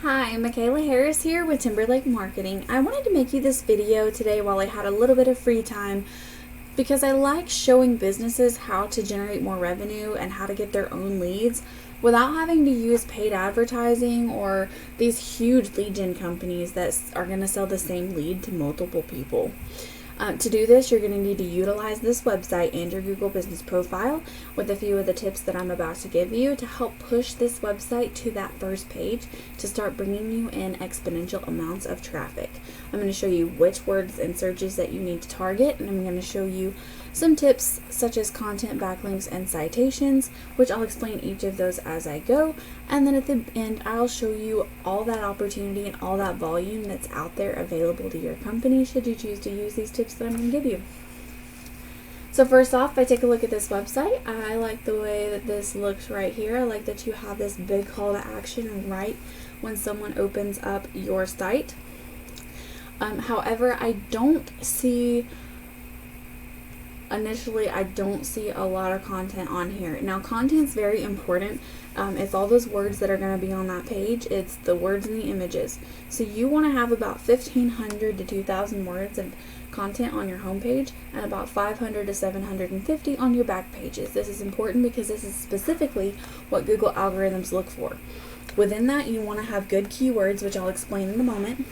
Hi, Michaela Harris here with Timberlake Marketing. I wanted to make you this video today while I had a little bit of free time because I like showing businesses how to generate more revenue and how to get their own leads without having to use paid advertising or these huge lead gen companies that are going to sell the same lead to multiple people. To do this, you're going to need to utilize this website and your Google Business Profile with a few of the tips that I'm about to give you to help push this website to that first page to start bringing you in exponential amounts of traffic. I'm going to show you which words and searches that you need to target, and I'm going to show you some tips such as content, backlinks, and citations, which I'll explain each of those as I go. And then at the end, I'll show you all that opportunity and all that volume that's out there available to your company should you choose to use these tips that I'm going to give you. So first off, if I take a look at this website, I like the way that this looks right here. I like that you have this big call to action right when someone opens up your site. However, I don't see a lot of content on here. Now, content's very important. It's all those words that are going to be on that page. It's the words and the images. So you want to have about 1,500 to 2,000 words of content on your homepage and about 500 to 750 on your back pages. This is important because this is specifically what Google algorithms look for. Within that, you want to have good keywords, which I'll explain in a moment.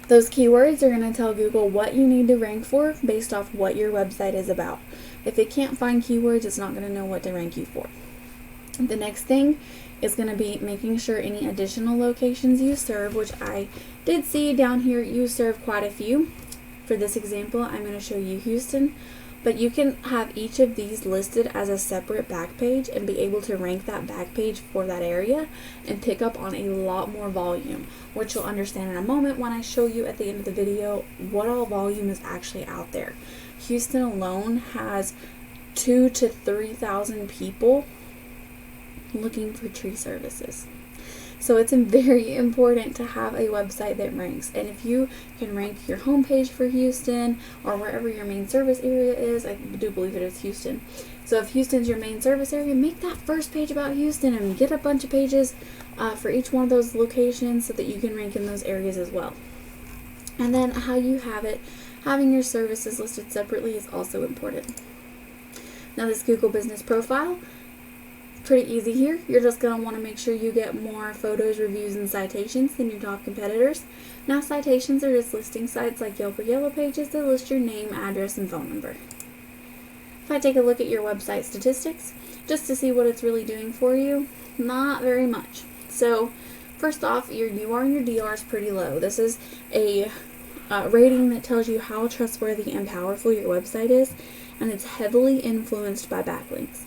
Those keywords are going to tell Google what you need to rank for based off what your website is about. If it can't find keywords, it's not going to know what to rank you for. The next thing is going to be making sure any additional locations you serve, which I did see down here you serve quite a few. For this example, I'm going to show you Houston, but you can have each of these listed as a separate back page and be able to rank that back page for that area and pick up on a lot more volume, which you'll understand in a moment when I show you at the end of the video what all volume is actually out there. Houston alone has 2,000 to 3,000 people looking for tree services. So it's very important to have a website that ranks. And if you can rank your homepage for Houston or wherever your main service area is, I do believe it is Houston. So if Houston's your main service area, make that first page about Houston and get a bunch of pages for each one of those locations so that you can rank in those areas as well. And then how you have it, having your services listed separately is also important. Now this Google Business Profile, pretty easy here. You're just going to want to make sure you get more photos, reviews, and citations than your top competitors. Now, citations are just listing sites like Yelp or Yellow Pages that list your name, address, and phone number. If I take a look at your website statistics, just to see what it's really doing for you, not very much. So, first off, your UR and your DR is pretty low. This is a rating that tells you how trustworthy and powerful your website is, and it's heavily influenced by backlinks.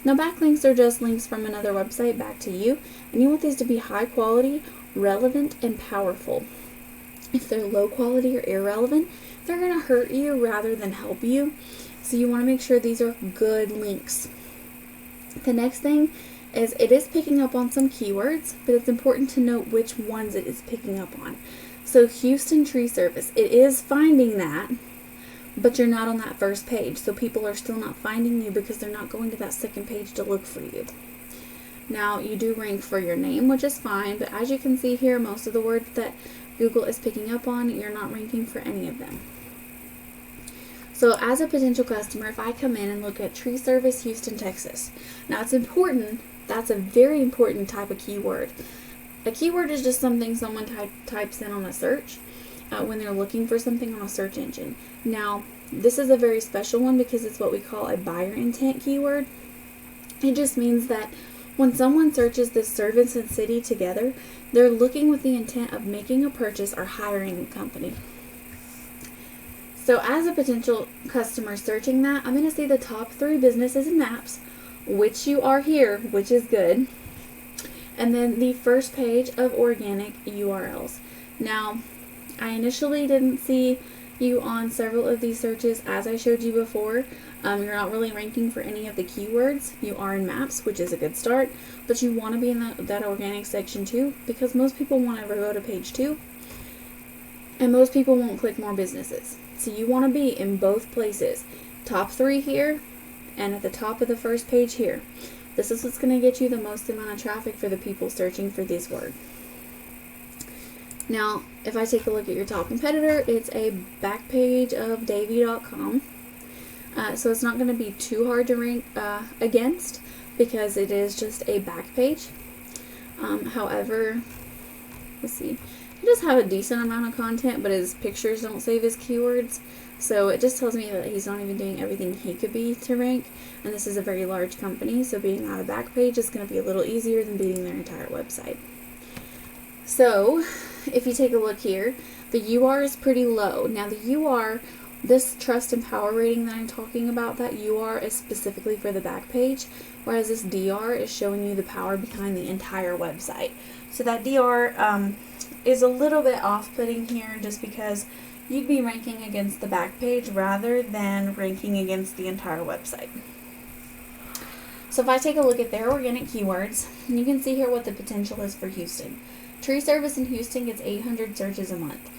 Now, backlinks are just links from another website back to you, and you want these to be high quality, relevant, and powerful. If they're low quality or irrelevant, they're going to hurt you rather than help you. So you want to make sure these are good links. The next thing is it is picking up on some keywords, but it's important to note which ones it is picking up on. So Houston Tree Service, it is finding that, but you're not on that first page, so people are still not finding you because they're not going to that second page to look for you. Now, you do rank for your name, which is fine, but as you can see here, most of the words that Google is picking up on, you're not ranking for any of them. So as a potential customer, if I come in and look at Tree Service Houston, Texas, now it's important, that's a very important type of keyword. A keyword is just something someone types in on a search when they're looking for something on a search engine. Now, this is a very special one because it's what we call a buyer intent keyword. It just means that when someone searches this service and city together, they're looking with the intent of making a purchase or hiring a company. So as a potential customer searching that, I'm going to see the top 3 businesses and maps, which you are here, which is good. And then the first page of organic URLs. Now, I initially didn't see you on several of these searches as I showed you before. You're not really ranking for any of the keywords. You are in maps, which is a good start, but you want to be in that organic section too, because most people won't ever go to page 2, and most people won't click more businesses. So you want to be in both places. Top 3 here, and at the top of the first page here. This is what's going to get you the most amount of traffic for the people searching for this word. Now, if I take a look at your top competitor, it's a back page of Davy.com. So it's not going to be too hard to rank against because it is just a back page. However, let's see. He does have a decent amount of content, but his pictures don't save his keywords. So it just tells me that he's not even doing everything he could be to rank. And this is a very large company, so being on a back page is going to be a little easier than beating their entire website. So if you take a look here, the UR is pretty low. Now the UR, this trust and power rating that I'm talking about, that UR is specifically for the back page, whereas this DR is showing you the power behind the entire website. So that DR is a little bit off-putting here just because you'd be ranking against the back page rather than ranking against the entire website. So if I take a look at their organic keywords, you can see here what the potential is for Houston. Tree service in Houston gets 800 searches a month.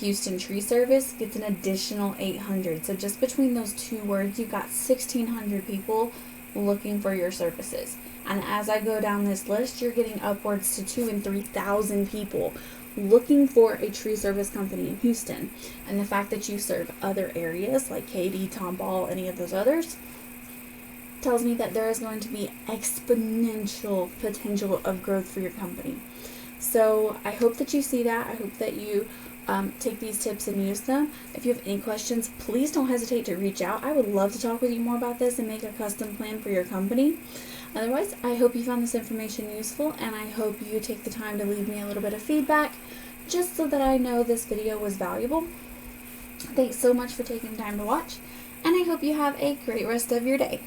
Houston tree service gets an additional 800. So just between those two words, you've got 1,600 people looking for your services. And as I go down this list, you're getting upwards to 2,000 and 3,000 people looking for a tree service company in Houston. And the fact that you serve other areas like Katy, Tomball, any of those others, tells me that there is going to be exponential potential of growth for your company. So I hope that you see that. I hope that you take these tips and use them. If you have any questions, please don't hesitate to reach out. I would love to talk with you more about this and make a custom plan for your company. Otherwise, I hope you found this information useful, and I hope you take the time to leave me a little bit of feedback just so that I know this video was valuable. Thanks so much for taking the time to watch, and I hope you have a great rest of your day.